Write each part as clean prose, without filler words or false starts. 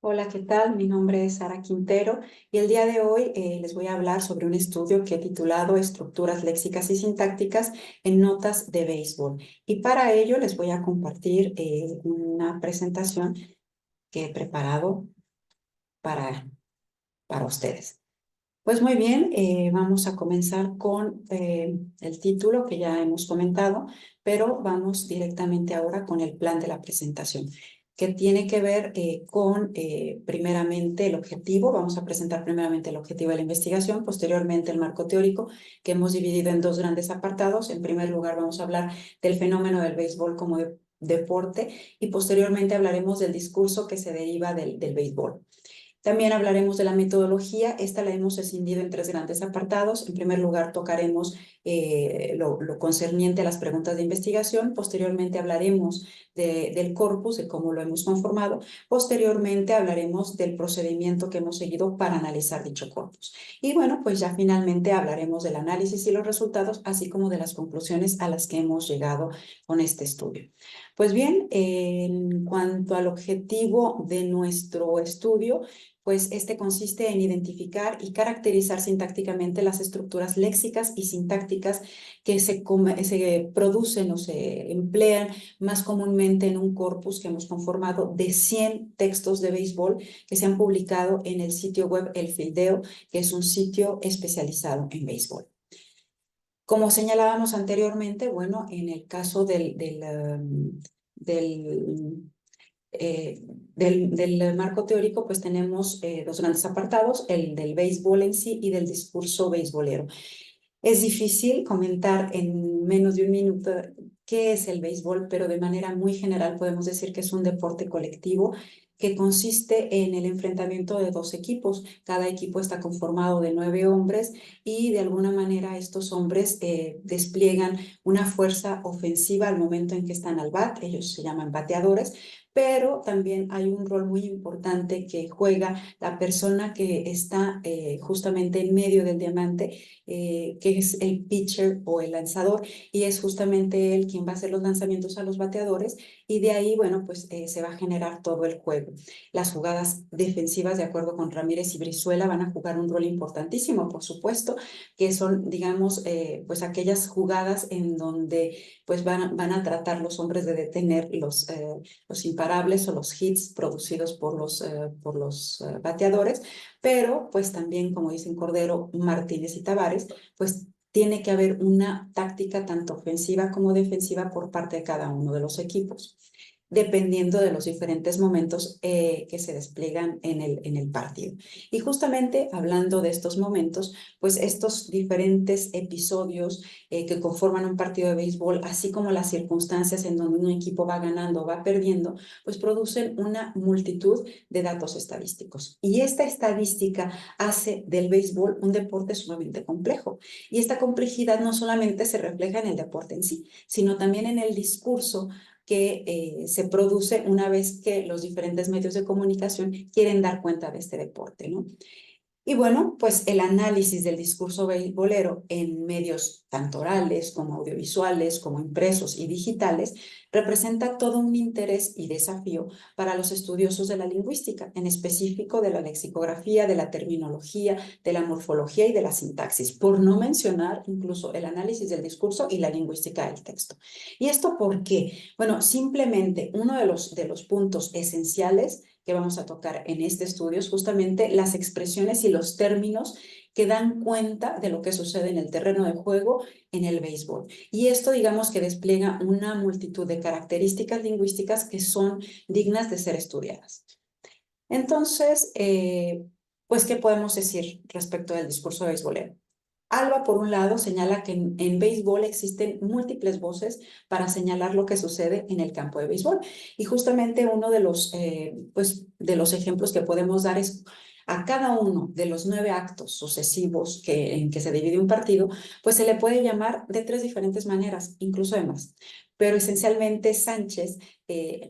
Hola, ¿qué tal? Mi nombre es Sara Quintero y el día de hoy les voy a hablar sobre un estudio que he titulado Estructuras léxicas y sintácticas en notas de béisbol. Y para ello les voy a compartir una presentación que he preparado para, para ustedes. Pues muy bien, vamos a comenzar con el título que ya hemos comentado, pero vamos directamente ahora con el plan de la presentación, que tiene que ver con primeramente el objetivo. Vamos a presentar primeramente el objetivo de la investigación, posteriormente el marco teórico, que hemos dividido en dos grandes apartados. En primer lugar, vamos a hablar del fenómeno del béisbol como deporte y posteriormente hablaremos del discurso que se deriva del béisbol. También hablaremos de la metodología. Esta la hemos escindido en tres grandes apartados. En primer lugar, tocaremos lo concerniente a las preguntas de investigación. Posteriormente hablaremos del corpus, de cómo lo hemos conformado. Posteriormente hablaremos del procedimiento que hemos seguido para analizar dicho corpus. Y bueno, pues ya finalmente hablaremos del análisis y los resultados, así como de las conclusiones a las que hemos llegado con este estudio. Pues bien, en cuanto al objetivo de nuestro estudio, pues este consiste en identificar y caracterizar sintácticamente las estructuras léxicas y sintácticas que se producen o se emplean más comúnmente en un corpus que hemos conformado de 100 textos de béisbol que se han publicado en el sitio web El Fildeo, que es un sitio especializado en béisbol. Como señalábamos anteriormente, bueno, en el caso del del marco teórico, pues tenemos dos grandes apartados, el del béisbol en sí y del discurso beisbolero. Es difícil comentar en menos de un minuto qué es el béisbol, pero de manera muy general podemos decir que es un deporte colectivo que consiste en el enfrentamiento de dos equipos. Cada equipo está conformado de 9 hombres y de alguna manera estos hombres despliegan una fuerza ofensiva al momento en que están al bat. Ellos se llaman bateadores, pero también hay un rol muy importante que juega la persona que está justamente en medio del diamante, que es el pitcher o el lanzador, y es justamente él quien va a hacer los lanzamientos a los bateadores, y de ahí, bueno, pues se va a generar todo el juego. Las jugadas defensivas, de acuerdo con Ramírez y Brizuela, van a jugar un rol importantísimo, por supuesto, que son, digamos, pues aquellas jugadas en donde pues van a tratar los hombres de detener los imparables o los hits producidos por los bateadores, pero pues también, como dicen Cordero, Martínez y Tavares, pues tiene que haber una táctica tanto ofensiva como defensiva por parte de cada uno de los equipos, dependiendo de los diferentes momentos que se despliegan en el partido. Y justamente hablando de estos momentos, pues estos diferentes episodios que conforman un partido de béisbol, así como las circunstancias en donde un equipo va ganando o va perdiendo, pues producen una multitud de datos estadísticos. Y esta estadística hace del béisbol un deporte sumamente complejo. Y esta complejidad no solamente se refleja en el deporte en sí, sino también en el discurso que se produce una vez que los diferentes medios de comunicación quieren dar cuenta de este deporte, ¿no? Y bueno, pues el análisis del discurso beisbolero en medios tanto orales como audiovisuales, como impresos y digitales, representa todo un interés y desafío para los estudiosos de la lingüística, en específico de la lexicografía, de la terminología, de la morfología y de la sintaxis, por no mencionar incluso el análisis del discurso y la lingüística del texto. ¿Y esto por qué? Bueno, simplemente uno de los puntos esenciales que vamos a tocar en este estudio es justamente las expresiones y los términos que dan cuenta de lo que sucede en el terreno de juego en el béisbol. Y esto, digamos, que despliega una multitud de características lingüísticas que son dignas de ser estudiadas. Entonces, pues, ¿qué podemos decir respecto del discurso beisbolero? Alba, por un lado, señala que en béisbol existen múltiples voces para señalar lo que sucede en el campo de béisbol. Y justamente uno pues, de los ejemplos que podemos dar es a cada uno de los 9 actos sucesivos en que se divide un partido, pues se le puede llamar de 3 diferentes maneras, incluso de más. Pero esencialmente Sánchez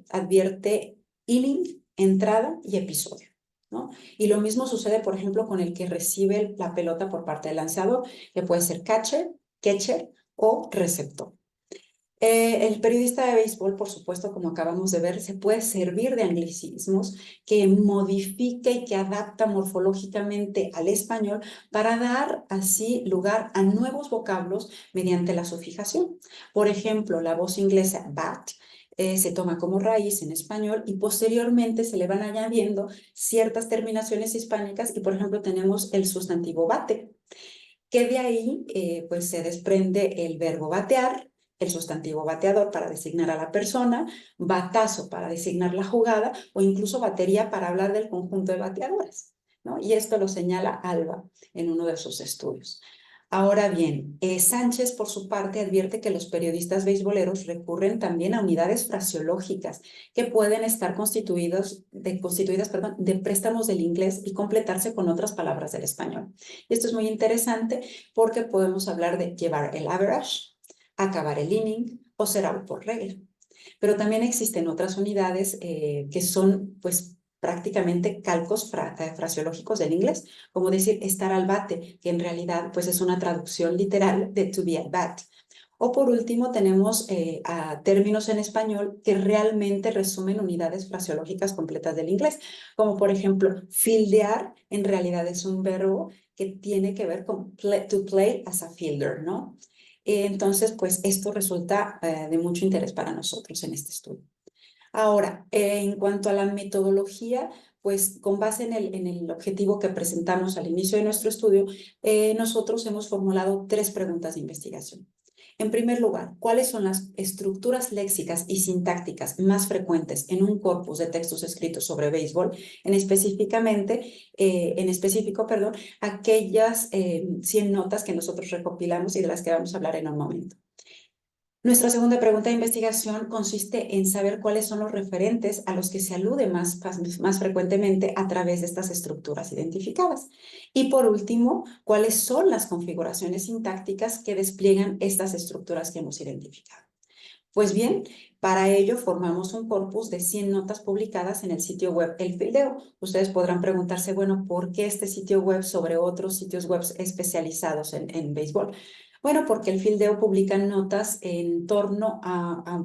advierte inning, entrada y episodio, ¿no? Y lo mismo sucede, por ejemplo, con el que recibe la pelota por parte del lanzador, que puede ser catcher o receptor. El periodista de béisbol, por supuesto, como acabamos de ver, se puede servir de anglicismos que modifica y que adapta morfológicamente al español para dar así lugar a nuevos vocablos mediante la sufijación. Por ejemplo, la voz inglesa bat se toma como raíz en español y posteriormente se le van añadiendo ciertas terminaciones hispánicas y, por ejemplo, tenemos el sustantivo bate, que de ahí pues se desprende el verbo batear, el sustantivo bateador para designar a la persona, batazo para designar la jugada o incluso batería para hablar del conjunto de bateadores, ¿no? Y esto lo señala Alba en uno de sus estudios. Ahora bien, Sánchez, por su parte, advierte que los periodistas beisboleros recurren también a unidades fraseológicas que pueden estar constituidas de préstamos del inglés y completarse con otras palabras del español. Esto es muy interesante porque podemos hablar de llevar el average, acabar el inning o ser out por regla. Pero también existen otras unidades que son, pues, prácticamente calcos fraseológicos del inglés, como decir estar al bate, que en realidad pues es una traducción literal de to be at bat. O por último tenemos términos en español que realmente resumen unidades fraseológicas completas del inglés, como por ejemplo fieldear en realidad es un verbo que tiene que ver con to play as a fielder, ¿no? Entonces, pues esto resulta de mucho interés para nosotros en este estudio. Ahora, en cuanto a la metodología, pues con base en el objetivo que presentamos al inicio de nuestro estudio, nosotros hemos formulado 3 preguntas de investigación. En primer lugar, ¿cuáles son las estructuras léxicas y sintácticas más frecuentes en un corpus de textos escritos sobre béisbol? En específico, aquellas 100 notas que nosotros recopilamos y de las que vamos a hablar en un momento. Nuestra segunda pregunta de investigación consiste en saber cuáles son los referentes a los que se alude más frecuentemente a través de estas estructuras identificadas. Y por último, cuáles son las configuraciones sintácticas que despliegan estas estructuras que hemos identificado. Pues bien, para ello formamos un corpus de 100 notas publicadas en el sitio web El Fildeo. Ustedes podrán preguntarse, bueno, ¿por qué este sitio web sobre otros sitios web especializados en béisbol? Bueno, porque el Fildeo publica notas en torno a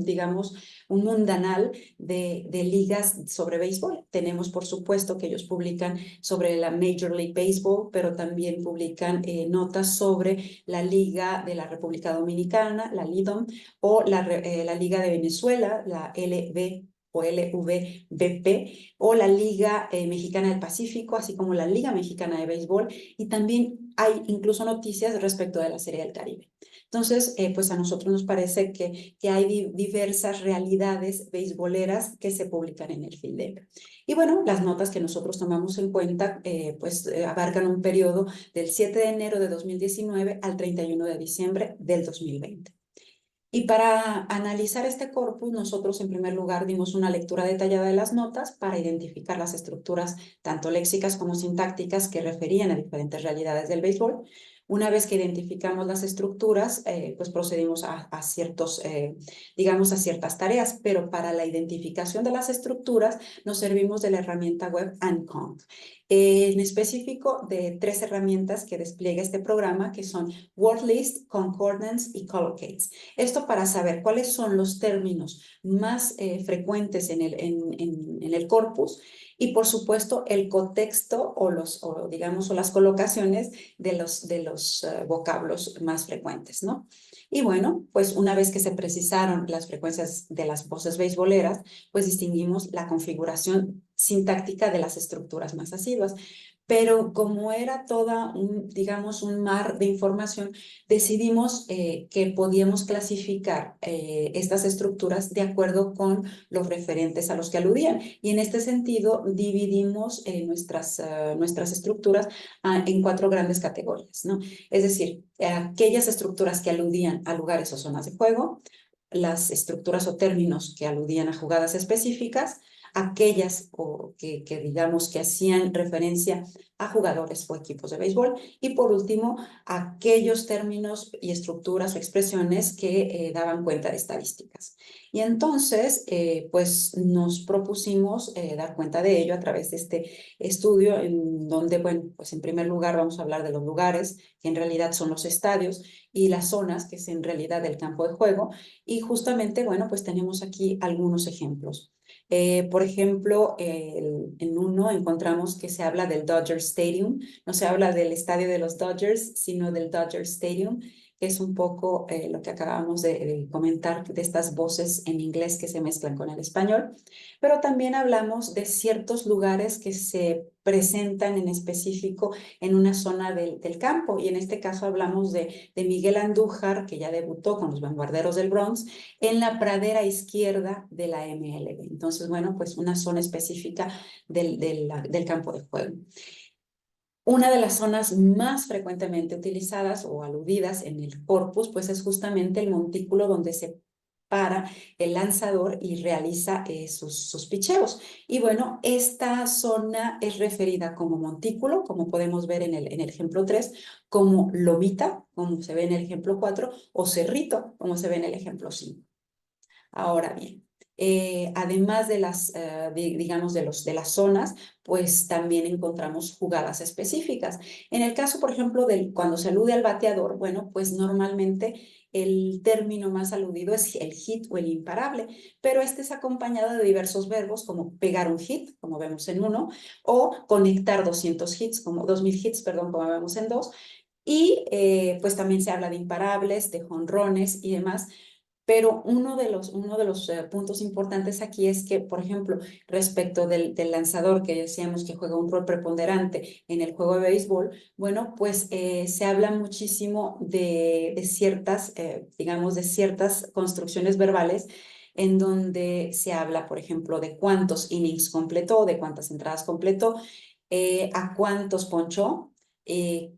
digamos, un mundanal de ligas sobre béisbol. Tenemos, por supuesto, que ellos publican sobre la Major League Baseball, pero también publican notas sobre la Liga de la República Dominicana, la LIDOM, o la Liga de Venezuela, la LB o LVBP, o la Liga Mexicana del Pacífico, así como la Liga Mexicana de Béisbol, y también hay incluso noticias respecto de la Serie del Caribe. Entonces, pues a nosotros nos parece que hay diversas realidades beisboleras que se publican en el Fildeo. Y bueno, las notas que nosotros tomamos en cuenta, abarcan un periodo del 7 de enero de 2019 al 31 de diciembre del 2020. Y para analizar este corpus, nosotros en primer lugar dimos una lectura detallada de las notas para identificar las estructuras tanto léxicas como sintácticas que referían a diferentes realidades del béisbol. Una vez que identificamos las estructuras, pues procedimos a ciertas tareas, pero para la identificación de las estructuras nos servimos de la herramienta web ANCONC. En específico de 3 herramientas que despliega este programa, que son WordList, Concordance y Collocates. Esto para saber cuáles son los términos más frecuentes en el corpus y, por supuesto, el contexto o las colocaciones de los vocablos más frecuentes, ¿no? Y bueno, pues una vez que se precisaron las frecuencias de las voces beisboleras, pues distinguimos la configuración sintáctica de las estructuras más asiduas. Pero como era toda un mar de información, decidimos que podíamos clasificar estas estructuras de acuerdo con los referentes a los que aludían. Y en este sentido, dividimos nuestras estructuras en 4 grandes categorías, ¿no? Es decir, aquellas estructuras que aludían a lugares o zonas de juego, las estructuras o términos que aludían a jugadas específicas, aquellas que digamos que hacían referencia a jugadores o equipos de béisbol, y por último, aquellos términos y estructuras o expresiones que daban cuenta de estadísticas. Y entonces, pues nos propusimos dar cuenta de ello a través de este estudio en donde, bueno, pues en primer lugar vamos a hablar de los lugares, que en realidad son los estadios, y las zonas, que es en realidad el campo de juego. Y justamente, bueno, pues tenemos aquí algunos ejemplos. Por ejemplo, en uno encontramos que se habla del Dodger Stadium, no se habla del estadio de los Dodgers, sino del Dodger Stadium, que es un poco lo que acabamos de comentar, de estas voces en inglés que se mezclan con el español, pero también hablamos de ciertos lugares que se presentan en específico en una zona del campo, y en este caso hablamos de Miguel Andújar, que ya debutó con los Bombarderos del Bronx, en la pradera izquierda de la MLB. Entonces, bueno, pues una zona específica del campo de juego. Una de las zonas más frecuentemente utilizadas o aludidas en el corpus, pues es justamente el montículo donde se para el lanzador y realiza sus picheos. Y bueno, esta zona es referida como montículo, como podemos ver en el ejemplo 3, como lomita, como se ve en el ejemplo 4, o cerrito, como se ve en el ejemplo 5. Ahora bien, además de las, digamos, de las zonas, pues también encontramos jugadas específicas. En el caso, por ejemplo, cuando se alude al bateador, bueno, pues normalmente el término más aludido es el hit o el imparable, pero este es acompañado de diversos verbos como pegar un hit, como vemos en uno, o conectar 200 hits, como 2000 hits, perdón, como vemos en dos, y pues también se habla de imparables, de jonrones y demás. Pero uno de los puntos importantes aquí es que, por ejemplo, respecto del lanzador que decíamos que juega un rol preponderante en el juego de béisbol, bueno, pues se habla muchísimo de ciertas, digamos, de ciertas construcciones verbales en donde se habla, por ejemplo, de cuántos innings completó, de cuántas entradas completó, a cuántos ponchó,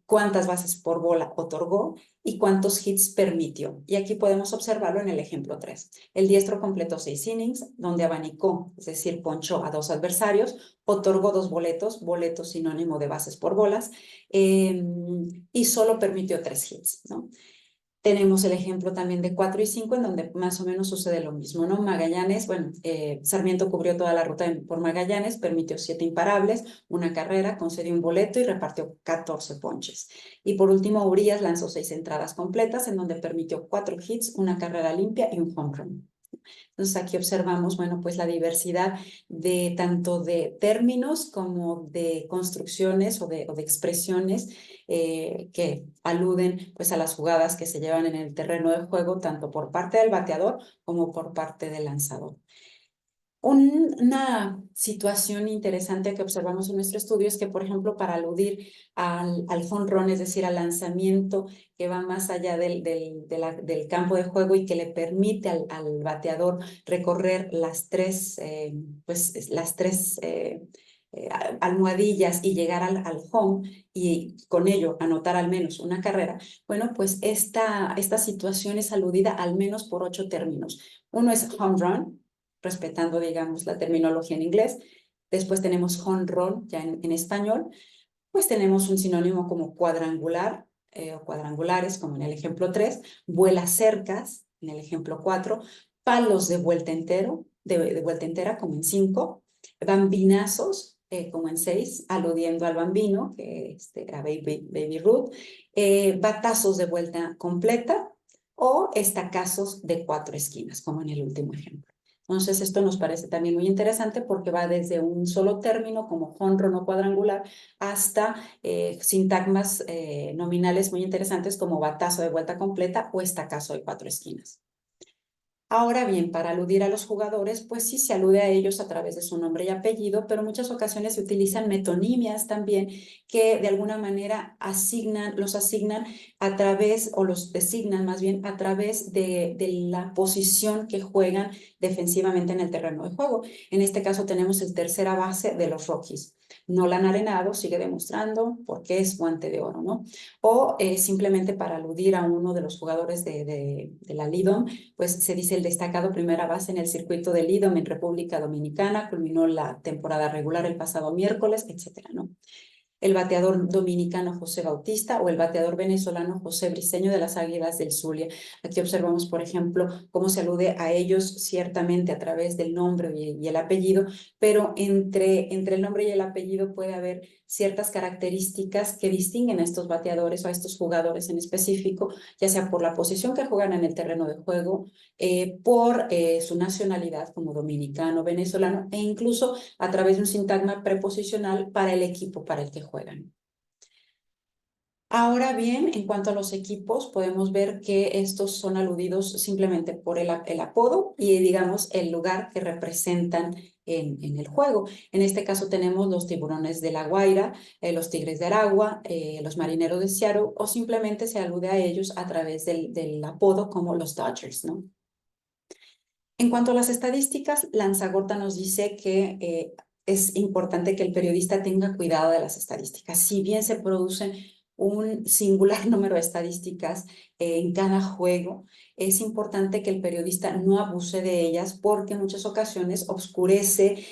cuántas bases por bola otorgó y cuántos hits permitió. Y aquí podemos observarlo en el ejemplo 3. El diestro completó 6 innings, donde abanicó, es decir, ponchó a 2 adversarios, otorgó 2 boletos, boleto sinónimo de bases por bolas, y solo permitió 3 hits, ¿no? Tenemos el ejemplo también de 4 y 5, en donde más o menos sucede lo mismo, ¿no? Magallanes, bueno, Sarmiento cubrió toda la ruta por Magallanes, permitió 7 imparables, una carrera, concedió un boleto y repartió 14 ponches. Y por último, Urías lanzó 6 entradas completas, en donde permitió 4 hits, una carrera limpia y un home run. Entonces aquí observamos, bueno, pues la diversidad de tanto de términos como de construcciones o de expresiones que aluden pues a las jugadas que se llevan en el terreno de juego, tanto por parte del bateador como por parte del lanzador. Una situación interesante que observamos en nuestro estudio es que, por ejemplo, para aludir al home run, es decir, al lanzamiento que va más allá del campo de juego y que le permite al bateador recorrer las tres almohadillas y llegar al home y con ello anotar al menos una carrera, bueno, pues esta situación es aludida al menos por 8 términos. Uno es home run, respetando, digamos, la terminología en inglés. Después tenemos home run, ya en español. Pues tenemos un sinónimo como cuadrangular o cuadrangulares, como en el ejemplo 3, vuelas cercas, en el ejemplo 4, palos de vuelta entero, de vuelta entera, como en 5, bambinazos, como en 6, aludiendo al bambino, que era Baby Ruth, batazos de vuelta completa o estacazos de 4 esquinas, como en el último ejemplo. Entonces, esto nos parece también muy interesante porque va desde un solo término como jonrón o cuadrangular hasta sintagmas nominales muy interesantes como batazo de vuelta completa o estacazo de 4 esquinas. Ahora bien, para aludir a los jugadores, pues sí se alude a ellos a través de su nombre y apellido, pero en muchas ocasiones se utilizan metonimias también que de alguna manera los asignan a través, o los designan más bien a través de la posición que juegan defensivamente en el terreno de juego. En este caso tenemos el tercera base de los Rockies. Nolan Arenado sigue demostrando por qué es guante de oro, ¿no? O simplemente para aludir a uno de los jugadores de la Lidom, pues se dice el destacado primera base en el circuito del IDOM en República Dominicana, culminó la temporada regular el pasado miércoles, etcétera, ¿no? el bateador dominicano José Bautista o el bateador venezolano José Briceño de las Águilas del Zulia. Aquí observamos, por ejemplo, cómo se alude a ellos ciertamente a través del nombre y el apellido, pero entre el nombre y el apellido puede haber ciertas características que distinguen a estos bateadores o a estos jugadores en específico, ya sea por la posición que juegan en el terreno de juego, por su nacionalidad como dominicano, venezolano, e incluso a través de un sintagma preposicional para el equipo para el que juegan. Ahora bien, en cuanto a los equipos, podemos ver que estos son aludidos simplemente por el apodo y, digamos, el lugar que representan en el juego. En este caso tenemos los Tiburones de La Guaira, los Tigres de Aragua, los Marineros de Seattle, o simplemente se alude a ellos a través del apodo como los Dodgers, ¿no? En cuanto a las estadísticas, Lanzagorta nos dice que es importante que el periodista tenga cuidado de las estadísticas. Si bien se producen un singular número de estadísticas en cada juego, es importante que el periodista no abuse de ellas porque en muchas ocasiones oscurece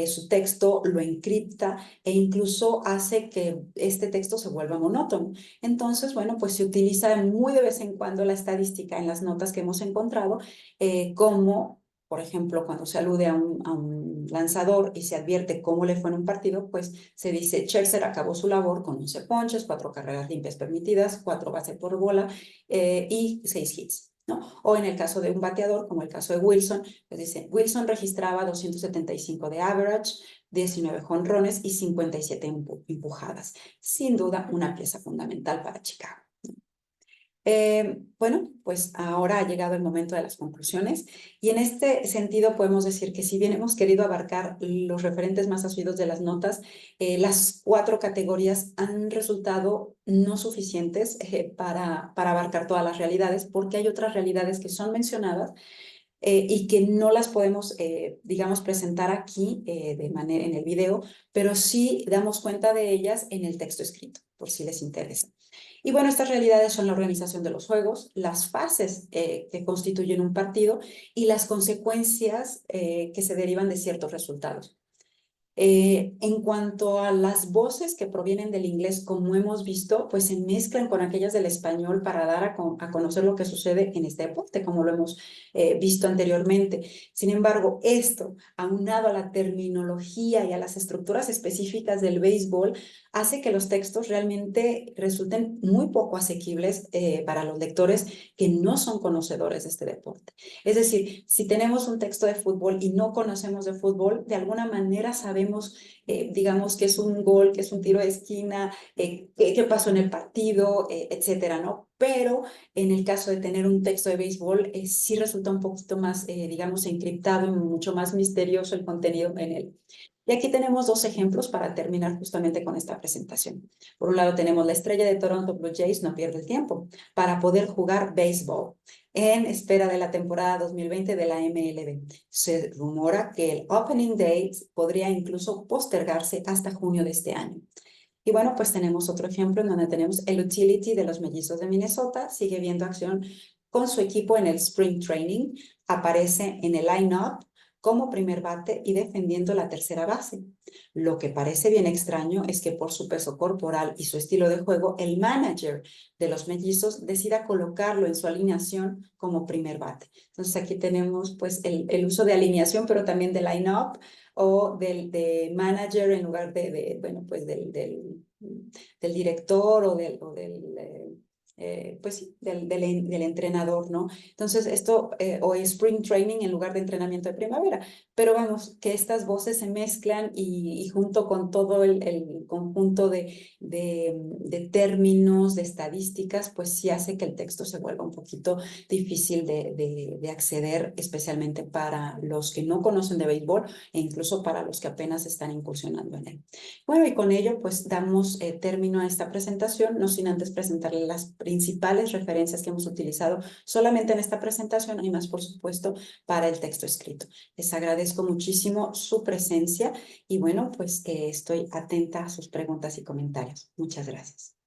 su texto, lo encripta e incluso hace que este texto se vuelva monótono. Entonces, bueno, pues se utiliza muy de vez en cuando la estadística en las notas que hemos encontrado como, por ejemplo, cuando se alude a un lanzador y se advierte cómo le fue en un partido, pues se dice: Scherzer acabó su labor con 11 ponches, 4 carreras limpias permitidas, 4 bases por bola y 6 hits, ¿no? O en el caso de un bateador, como el caso de Wilson, pues dice: Wilson registraba 275 de average, 19 jonrones y 57 empujadas. Sin duda, una pieza fundamental para Chicago. Bueno, pues ahora ha llegado el momento de las conclusiones y en este sentido podemos decir que si bien hemos querido abarcar los referentes más asiduos de las notas, las 4 categorías han resultado no suficientes para abarcar todas las realidades, porque hay otras realidades que son mencionadas y que no las podemos, digamos, presentar aquí de manera en el video, pero sí damos cuenta de ellas en el texto escrito, por si les interesa. Y bueno, estas realidades son la organización de los juegos, las fases que constituyen un partido y las consecuencias que se derivan de ciertos resultados. En cuanto a las voces que provienen del inglés, como hemos visto, pues se mezclan con aquellas del español para dar a conocer lo que sucede en este deporte, como lo hemos visto anteriormente. Sin embargo, esto, aunado a la terminología y a las estructuras específicas del béisbol, hace que los textos realmente resulten muy poco asequibles para los lectores que no son conocedores de este deporte. Es decir, si tenemos un texto de fútbol y no conocemos de fútbol, de alguna manera sabemos, digamos, que es un gol, que es un tiro de esquina, qué pasó en el partido, etcétera, ¿no? Pero en el caso de tener un texto de béisbol, sí resulta un poquito más, digamos, encriptado y mucho más misterioso el contenido en él. Y aquí tenemos 2 ejemplos para terminar justamente con esta presentación. Por un lado tenemos la estrella de Toronto Blue Jays, no pierde el tiempo, para poder jugar béisbol en espera de la temporada 2020 de la MLB. Se rumora que el Opening Day podría incluso postergarse hasta junio de este año. Y bueno, pues tenemos otro ejemplo en donde tenemos el utility de los Mellizos de Minnesota, sigue viendo acción con su equipo en el Spring Training, aparece en el line-up como primer bate y defendiendo la tercera base. Lo que parece bien extraño es que por su peso corporal y su estilo de juego, el manager de los Mellizos decida colocarlo en su alineación como primer bate. Entonces aquí tenemos pues el uso de alineación, pero también de line-up o de manager en lugar bueno, pues del director o del pues sí, del entrenador, ¿no? Entonces esto, o Spring Training en lugar de entrenamiento de primavera, pero vamos, que estas voces se mezclan y junto con todo el conjunto de términos, de estadísticas, pues sí hace que el texto se vuelva un poquito difícil de acceder, especialmente para los que no conocen de béisbol e incluso para los que apenas están incursionando en él. Bueno, y con ello pues damos término a esta presentación, no sin antes presentarles las principales referencias que hemos utilizado solamente en esta presentación y más, por supuesto, para el texto escrito. Les agradezco muchísimo su presencia y bueno, pues estoy atenta a sus preguntas y comentarios. Muchas gracias.